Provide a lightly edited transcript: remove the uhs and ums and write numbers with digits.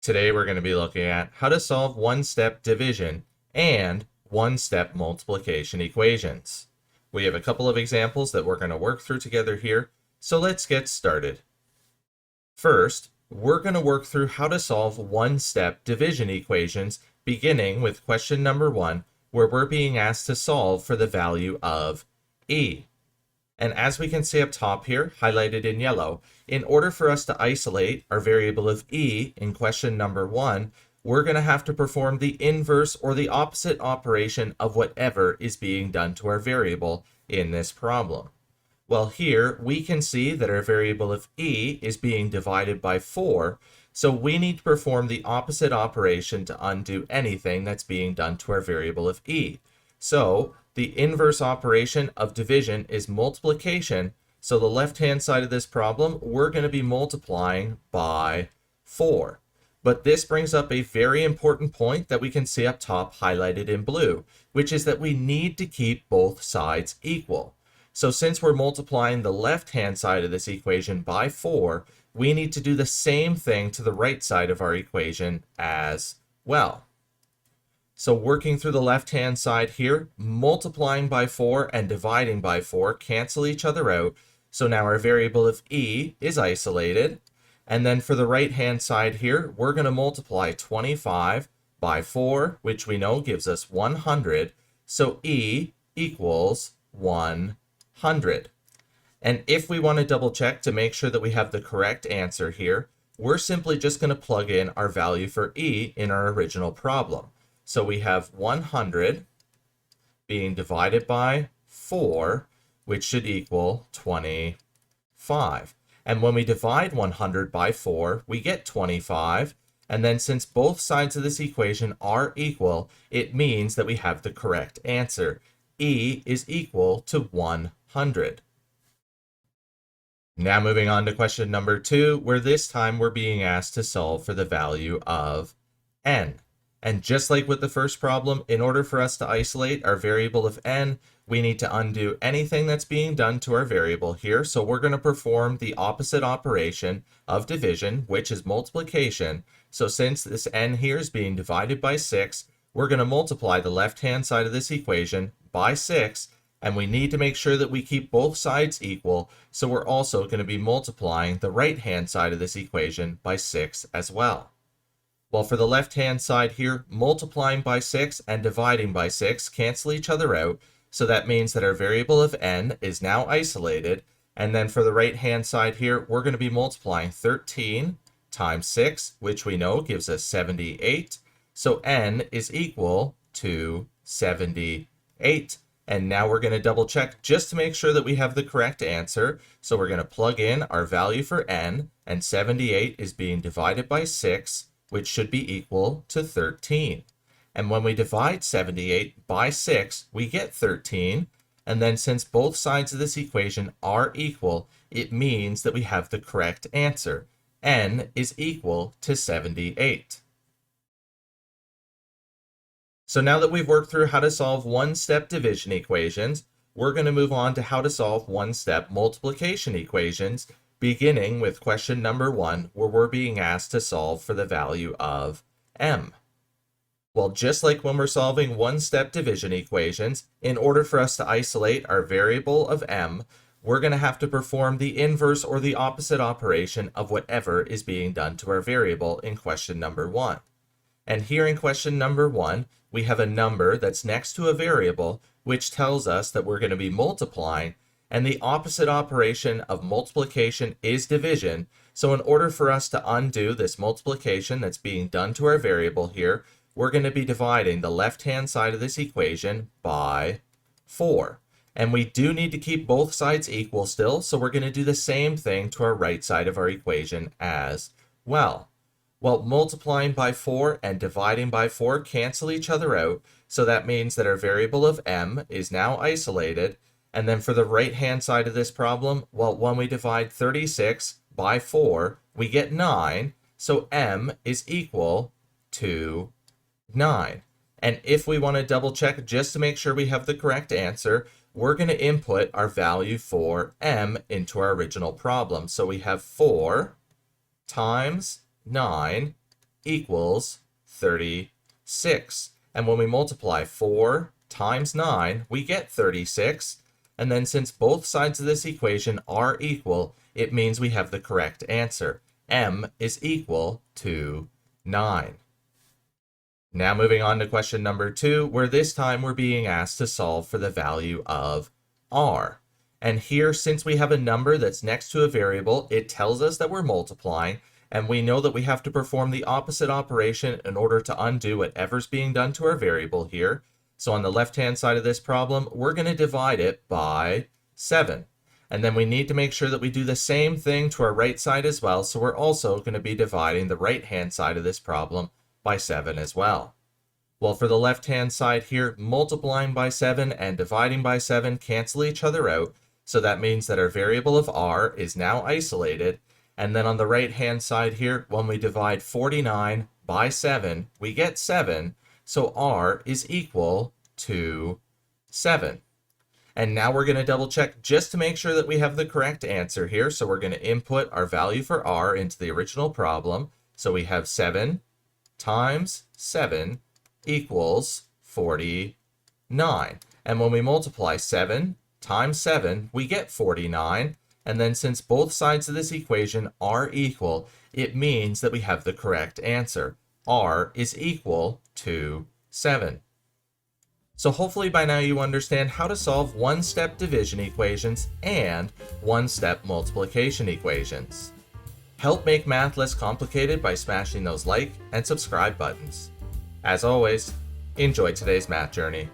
Today we're going to be looking at how to solve one-step division and one-step multiplication equations. We have a couple of examples that we're going to work through together here, so let's get started. First, we're going to work through how to solve one-step division equations, beginning with question number 1, where we're being asked to solve for the value of e. And as we can see up top here, highlighted in yellow, in order for us to isolate our variable of e in question number 1, we're going to have to perform the inverse or the opposite operation of whatever is being done to our variable in this problem. Well, here we can see that our variable of e is being divided by 4, so we need to perform the opposite operation to undo anything that's being done to our variable of e. So the inverse operation of division is multiplication, so the left-hand side of this problem, we're going to be multiplying by 4. But this brings up a very important point that we can see up top highlighted in blue, which is that we need to keep both sides equal. So since we're multiplying the left-hand side of this equation by 4, we need to do the same thing to the right side of our equation as well. So working through the left-hand side here, multiplying by 4 and dividing by 4 cancel each other out. So now our variable of e is isolated. And then for the right-hand side here, we're going to multiply 25 by 4, which we know gives us 100. So e equals 100. And if we want to double check to make sure that we have the correct answer here, we're simply just going to plug in our value for e in our original problem. So we have 100 being divided by 4, which should equal 25. And when we divide 100 by 4, we get 25. And then since both sides of this equation are equal, it means that we have the correct answer. E is equal to 100. Now moving on to question number 2, where this time we're being asked to solve for the value of n. And just like with the first problem, in order for us to isolate our variable of n, we need to undo anything that's being done to our variable here. So we're going to perform the opposite operation of division, which is multiplication. So since this n here is being divided by 6, we're going to multiply the left-hand side of this equation by 6, and we need to make sure that we keep both sides equal. So we're also going to be multiplying the right-hand side of this equation by 6 as well. Well, for the left-hand side here, multiplying by 6 and dividing by 6 cancel each other out, so that means that our variable of n is now isolated. And then for the right-hand side here, we're going to be multiplying 13 times 6, which we know gives us 78. So n is equal to 78. And now we're going to double check just to make sure that we have the correct answer. So we're going to plug in our value for n, and 78 is being divided by 6, which should be equal to 13. And when we divide 78 by 6, we get 13. And then since both sides of this equation are equal, it means that we have the correct answer. N is equal to 78. So now that we've worked through how to solve one-step division equations, we're going to move on to how to solve one-step multiplication equations, beginning with question number 1, where we're being asked to solve for the value of m. Well, just like when we're solving one-step division equations, in order for us to isolate our variable of m, we're going to have to perform the inverse or the opposite operation of whatever is being done to our variable in question number 1. And here in question number 1, we have a number that's next to a variable, which tells us that we're going to be multiplying, and the opposite operation of multiplication is division. So in order for us to undo this multiplication that's being done to our variable here, we're going to be dividing the left-hand side of this equation by 4. And we do need to keep both sides equal still, so we're going to do the same thing to our right side of our equation as well. Well, multiplying by 4 and dividing by 4 cancel each other out, so that means that our variable of m is now isolated. And then for the right-hand side of this problem, well, when we divide 36 by 4, we get 9, so m is equal to 9. And if we want to double check just to make sure we have the correct answer, we're going to input our value for m into our original problem. So we have 4 times 9 equals 36. And when we multiply 4 times 9, we get 36. And then since both sides of this equation are equal, it means we have the correct answer. M is equal to 9. Now moving on to question number 2, where this time we're being asked to solve for the value of r. And here, since we have a number that's next to a variable, it tells us that we're multiplying, and we know that we have to perform the opposite operation in order to undo whatever's being done to our variable here. So on the left-hand side of this problem, we're going to divide it by 7. And then we need to make sure that we do the same thing to our right side as well, so we're also going to be dividing the right-hand side of this problem by 7 as well. Well, for the left-hand side here, multiplying by 7 and dividing by 7 cancel each other out, so that means that our variable of r is now isolated. And then on the right-hand side here, when we divide 49 by 7, we get 7, so r is equal to 7. And now we're going to double check just to make sure that we have the correct answer here. So we're going to input our value for r into the original problem. So we have 7 times 7 equals 49. And when we multiply 7 times 7, we get 49. And then since both sides of this equation are equal, it means that we have the correct answer. R is equal to 7. So hopefully by now you understand how to solve one-step division equations and one-step multiplication equations. Help make math less complicated by smashing those like and subscribe buttons. As always, enjoy today's math journey.